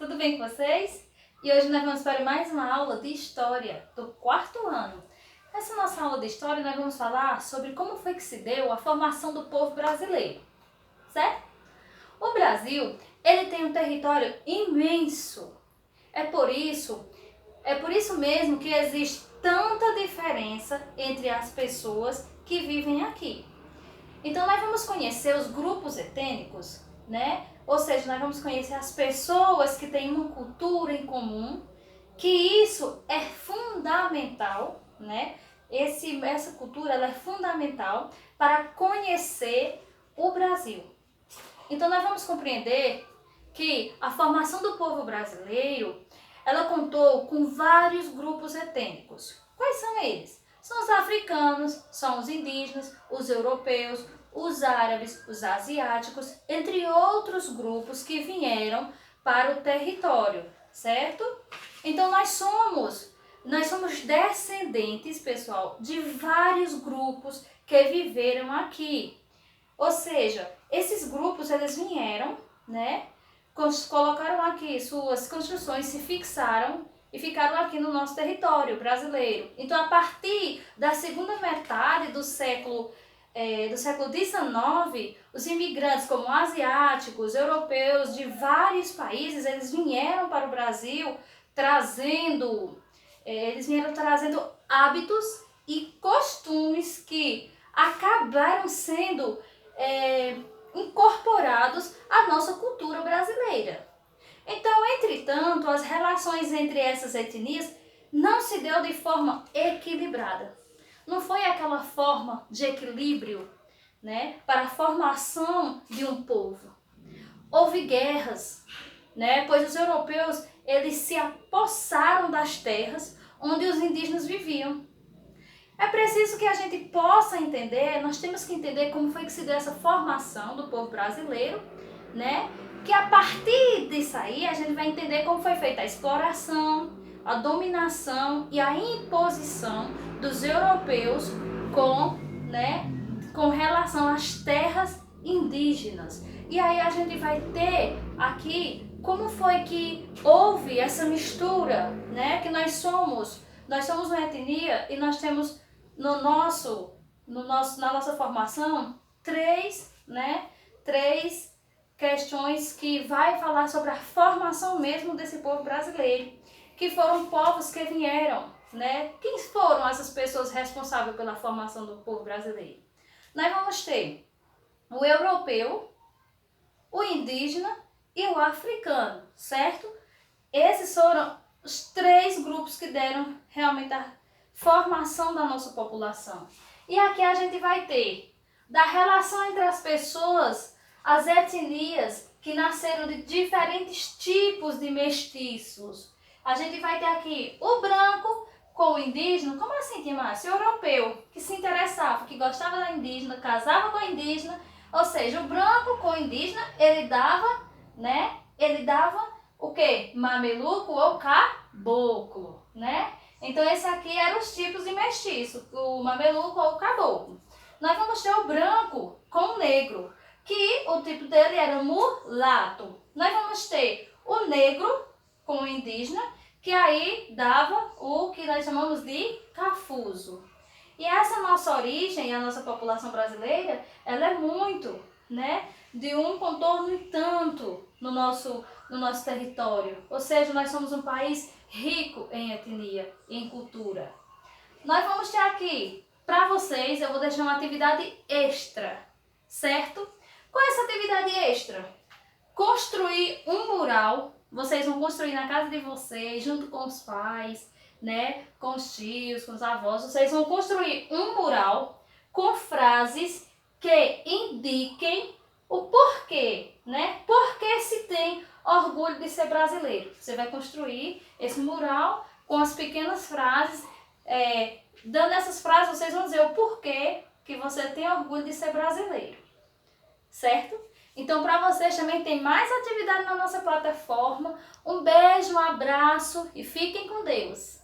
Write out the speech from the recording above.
tudo bem com vocês? E hoje nós vamos para mais uma aula de História do quarto ano. Nessa nossa aula de História nós vamos falar sobre como foi que se deu a formação do povo brasileiro, certo? O Brasil, ele tem um território imenso. É por isso mesmo que existe tanta diferença entre as pessoas que vivem aqui. Então nós vamos conhecer os grupos etênicos, né? Ou seja, nós vamos conhecer as pessoas que têm uma cultura em comum, que isso é fundamental, né? Essa cultura ela é fundamental para conhecer o Brasil. Então nós vamos compreender que a formação do povo brasileiro, ela contou com vários grupos etênicos. Quais são eles? São os africanos, são os indígenas, os europeus, os árabes, os asiáticos, entre outros grupos que vieram para o território, certo? Então nós somos descendentes, pessoal, de vários grupos que viveram aqui. Ou seja, esses grupos eles vieram, né? Colocaram aqui suas construções, se fixaram e ficaram aqui no nosso território brasileiro. Então, a partir da segunda metade do século XIX, os imigrantes como asiáticos, europeus de vários países, eles vieram para o Brasil trazendo hábitos e costumes que acabaram sendo incorporados à nossa cultura brasileira. Então, entretanto, as relações entre essas etnias não se deu de forma equilibrada. Não foi aquela forma de equilíbrio, né, para a formação de um povo. Houve guerras, né, pois os europeus eles se apossaram das terras onde os indígenas viviam. É preciso que a gente possa entender, nós temos que entender como foi que se deu essa formação do povo brasileiro, né? Que a partir disso aí a gente vai entender como foi feita a exploração, a dominação e a imposição dos europeus com relação às terras indígenas. E aí a gente vai ter aqui como foi que houve essa mistura, né? Que nós somos uma etnia e nós temos na nossa formação três questões que vai falar sobre a formação mesmo desse povo brasileiro, que foram povos que vieram, né? Quem foram essas pessoas responsáveis pela formação do povo brasileiro? Nós vamos ter o europeu, o indígena e o africano, certo? Esses foram os três grupos que deram realmente a formação da nossa população. E aqui a gente vai ter da relação entre as pessoas, as etnias que nasceram de diferentes tipos de mestiços. A gente vai ter aqui o branco com o indígena. Como assim, Tia Márcia? O europeu que se interessava, que gostava da indígena, casava com a indígena. Ou seja, o branco com o indígena, ele dava o quê? Mameluco ou caboclo, né? Então, esse aqui eram os tipos de mestiço, o mameluco ou o caboclo. Nós vamos ter o branco com o negro, que o tipo dele era mulato. Nós vamos ter o negro com o indígena, que aí dava o que nós chamamos de cafuzo. E essa nossa origem, a nossa população brasileira, ela é muito, né, de um contorno e tanto no nosso território. Ou seja, nós somos um país rico em etnia e em cultura. Nós vamos ter aqui, para vocês, eu vou deixar uma atividade extra, certo? Qual é essa atividade extra? Construir um mural. Vocês vão construir na casa de vocês, junto com os pais, né? Com os tios, com os avós. Vocês vão construir um mural com frases que indiquem o porquê, né? Por que se tem orgulho de ser brasileiro. Você vai construir esse mural com as pequenas frases. Dando essas frases, vocês vão dizer o porquê que você tem orgulho de ser brasileiro. Certo? Então, para vocês também tem mais atividade na nossa plataforma. Um beijo, um abraço e fiquem com Deus!